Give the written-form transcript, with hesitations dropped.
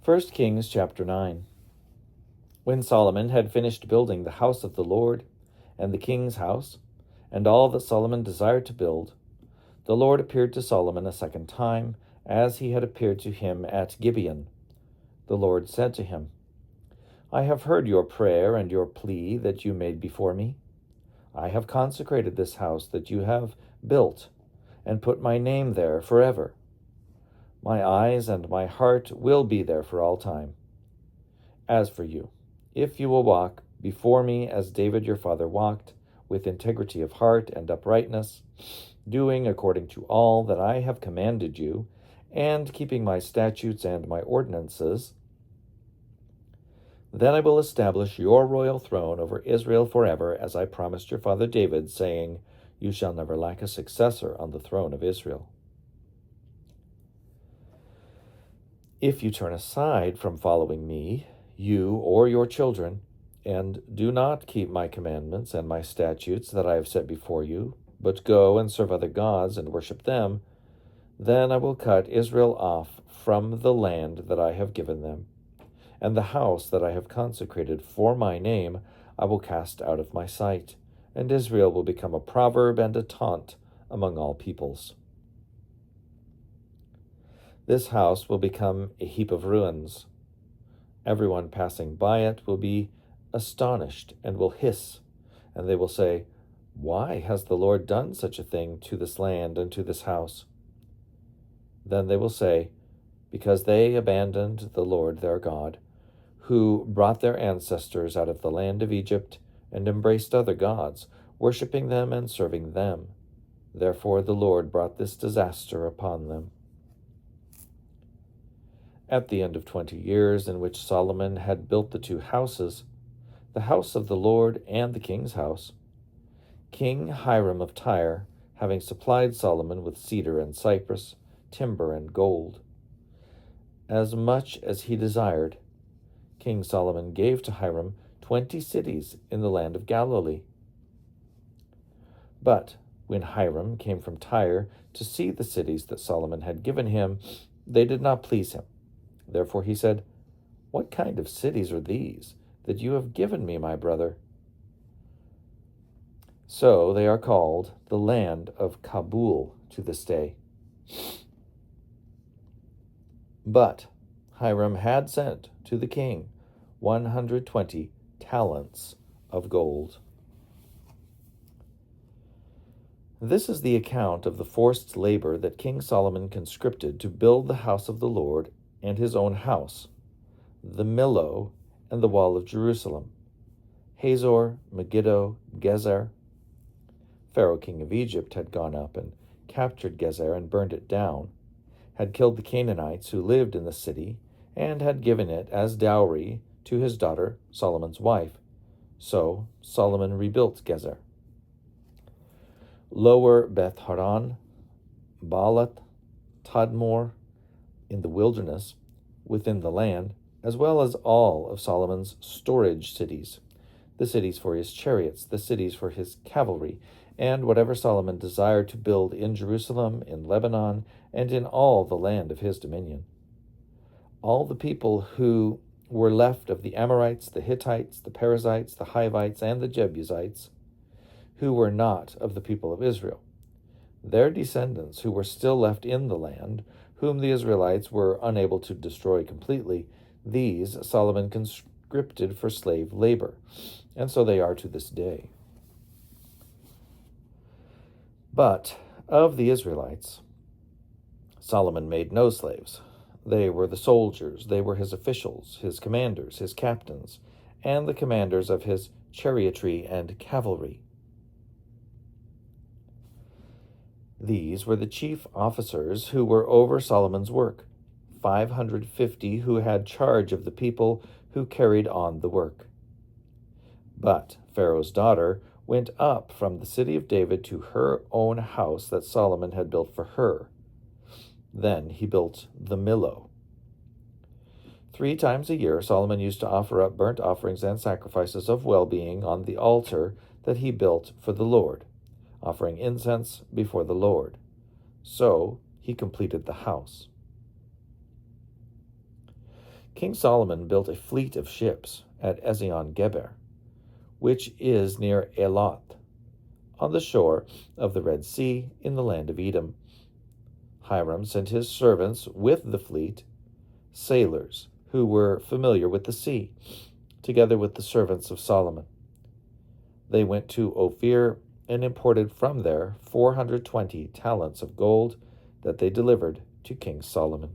1 Kings chapter 9. When Solomon had finished building the house of the Lord, and the king's house, and all that Solomon desired to build, the Lord appeared to Solomon a second time, as he had appeared to him at Gibeon. The Lord said to him, I have heard your prayer and your plea that you made before me. I have consecrated this house that you have built, and put my name there forever. My eyes and my heart will be there for all time. As for you, if you will walk before me as David your father walked, with integrity of heart and uprightness, doing according to all that I have commanded you, and keeping my statutes and my ordinances, then I will establish your royal throne over Israel forever, as I promised your father David, saying, You shall never lack a successor on the throne of Israel. If you turn aside from following me, you or your children, and do not keep my commandments and my statutes that I have set before you, but go and serve other gods and worship them, then I will cut Israel off from the land that I have given them, and the house that I have consecrated for my name I will cast out of my sight, and Israel will become a proverb and a taunt among all peoples. This house will become a heap of ruins. Everyone passing by it will be astonished and will hiss, and they will say, Why has the Lord done such a thing to this land and to this house? Then they will say, Because they abandoned the Lord their God, who brought their ancestors out of the land of Egypt, and embraced other gods, worshipping them and serving them. Therefore the Lord brought this disaster upon them. At the end of 20 years, in which Solomon had built the two houses, the house of the Lord and the king's house, King Hiram of Tyre, having supplied Solomon with cedar and cypress, timber and gold, as much as he desired, King Solomon gave to Hiram 20 cities in the land of Galilee. But when Hiram came from Tyre to see the cities that Solomon had given him, they did not please him. Therefore he said, What kind of cities are these that you have given me, my brother? So they are called the land of Kabul to this day. But Hiram had sent to the king 120 talents of gold. This is the account of the forced labor that King Solomon conscripted to build the house of the Lord and his own house, the Millo and the wall of Jerusalem, Hazor, Megiddo, Gezer. Pharaoh king of Egypt had gone up and captured Gezer and burned it down, had killed the Canaanites who lived in the city, and had given it as dowry to his daughter, Solomon's wife. So Solomon rebuilt Gezer. Lower Beth Haran, Baalat, Tadmor, in the wilderness, within the land, as well as all of Solomon's storage cities, the cities for his chariots, the cities for his cavalry, and whatever Solomon desired to build in Jerusalem, in Lebanon, and in all the land of his dominion. All the people who were left of the Amorites, the Hittites, the Perizzites, the Hivites, and the Jebusites, who were not of the people of Israel, their descendants who were still left in the land, whom the Israelites were unable to destroy completely, these Solomon conscripted for slave labor, and so they are to this day. But of the Israelites, Solomon made no slaves. They were the soldiers, they were his officials, his commanders, his captains, and the commanders of his chariotry and cavalry. These were the chief officers who were over Solomon's work, 550 who had charge of the people who carried on the work. But Pharaoh's daughter went up from the city of David to her own house that Solomon had built for her. Then he built the Millo. 3 times a year Solomon used to offer up burnt offerings and sacrifices of well-being on the altar that he built for the Lord, offering incense before the Lord. So he completed the house. King Solomon built a fleet of ships at Ezion-geber, which is near Eloth, on the shore of the Red Sea in the land of Edom. Hiram sent his servants with the fleet, sailors who were familiar with the sea, together with the servants of Solomon. They went to Ophir and imported from there 420 talents of gold that they delivered to King Solomon.